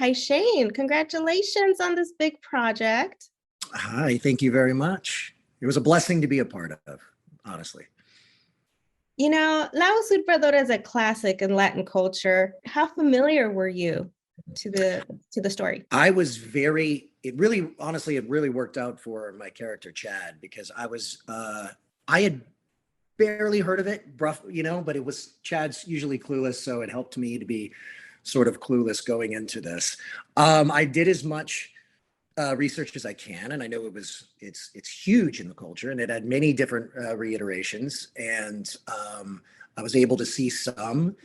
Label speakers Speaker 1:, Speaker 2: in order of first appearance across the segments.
Speaker 1: Hi, Shane. Congratulations on this big project.
Speaker 2: Hi, thank you very much. It was a blessing to be a part of, honestly.
Speaker 1: You know, La Usurpadora is a classic in Latin culture. How familiar were you to the story?
Speaker 2: I was very, it really, honestly, it really worked out for my character, Chad, because I had barely heard of it, rough, but it was Chad's usually clueless, so it helped me to be sort of clueless going into this. I did as much research as I can, and I know it's huge in the culture, and it had many different reiterations, and I was able to see some,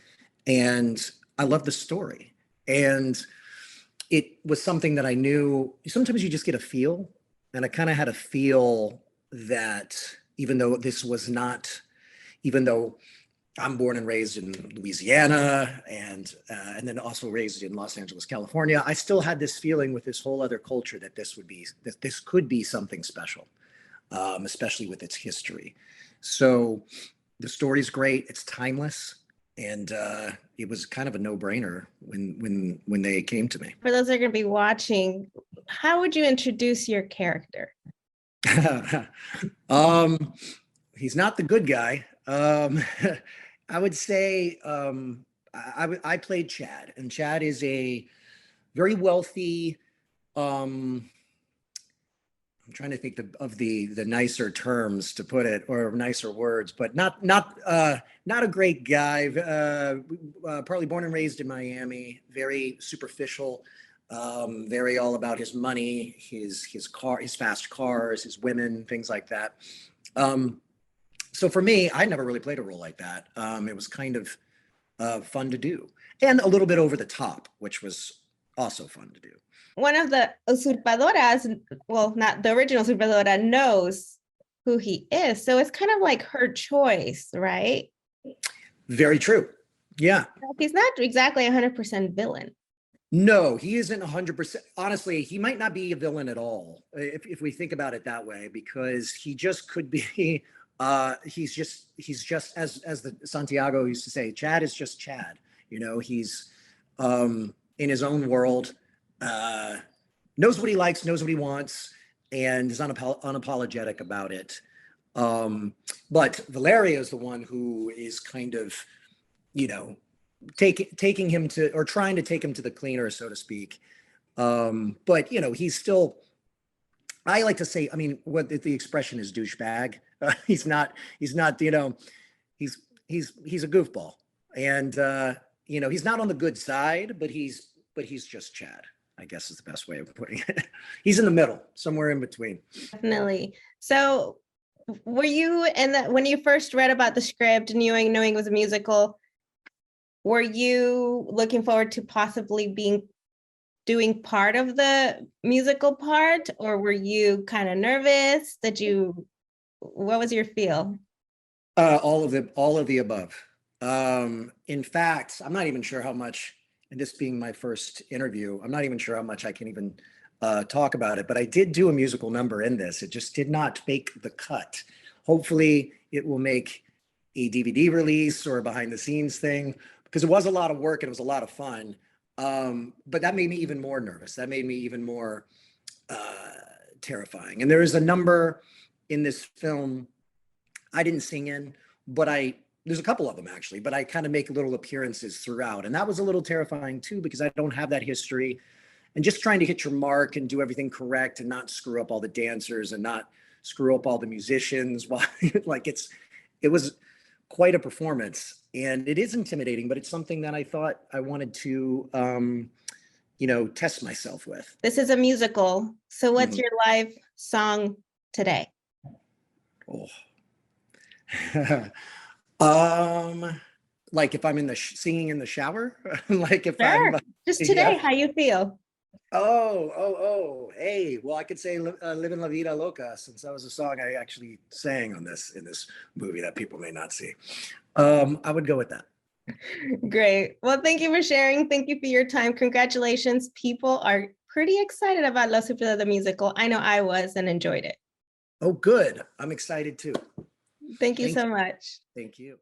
Speaker 2: and I love the story, and it was something that I knew. Sometimes you just get a feel, and I kind of had a feel that even though this was not, even though I'm born and raised in Louisiana and then also raised in Los Angeles, California, I still had this feeling with this whole other culture that this could be something special, especially with its history. So the story's great. It's timeless. And it was kind of a no-brainer when they came to me.
Speaker 1: For those that are going to be watching, how would you introduce your character?
Speaker 2: He's not the good guy. I would say I played Chad, and Chad is a very wealthy. I'm trying to think of the nicer terms to put it, or nicer words, but not a great guy. Probably born and raised in Miami. Very superficial. Very all about his money, his car, his fast cars, his women, things like that. So for me, I never really played a role like that. It was kind of fun to do, and a little bit over the top, which was also fun to do.
Speaker 1: One of the usurpadoras, well, not the original usurpadora, knows who he is. So it's kind of like her choice, right?
Speaker 2: Very true. Yeah.
Speaker 1: He's not exactly 100% villain.
Speaker 2: No, he isn't 100%. Honestly, he might not be a villain at all, if we think about it that way, because he just could be. He's just as the Santiago used to say, Chad is just Chad. He's in his own world, knows what he likes, knows what he wants, and is unapologetic about it. But Valeria is the one who is kind of, taking him to, or trying to take him to the cleaner, so to speak. But he's still, I like to say, I mean, what the expression is, douchebag. He's not, he's a goofball, and he's not on the good side, but he's just Chad, I guess is the best way of putting it. He's in the middle, somewhere in between.
Speaker 1: Definitely. So were you, when you first read about the script, knowing it was a musical, were you looking forward to possibly doing part of the musical part, or were you kind of nervous? What was your feel?
Speaker 2: All of the above. In fact, I'm not even sure how much, and this being my first interview, I'm not even sure how much I can even talk about it, but I did do a musical number in this. It just did not make the cut. Hopefully it will make a DVD release or a behind the scenes thing, because it was a lot of work and it was a lot of fun. But that made me even more nervous. That made me even more terrifying. And there is a number in this film I didn't sing in, but there's a couple of them actually, but I kind of make little appearances throughout. And that was a little terrifying too, because I don't have that history, and just trying to hit your mark and do everything correct and not screw up all the dancers and not screw up all the musicians. While it was quite a performance, and it is intimidating, but it's something that I thought I wanted to, test myself with.
Speaker 1: This is a musical. So what's your live song today?
Speaker 2: Oh. Like if I'm in the singing in the shower, like if
Speaker 1: sure.
Speaker 2: I'm
Speaker 1: just today, how you feel?
Speaker 2: Hey, well, I could say "Living La Vida Loca," since that was a song I actually sang in this movie that people may not see. I would go with that.
Speaker 1: Great. Well, thank you for sharing. Thank you for your time. Congratulations. People are pretty excited about La Usurpadora the musical. I know I was, and enjoyed it.
Speaker 2: Oh, good. I'm excited too.
Speaker 1: Thank you so much.
Speaker 2: Thank you.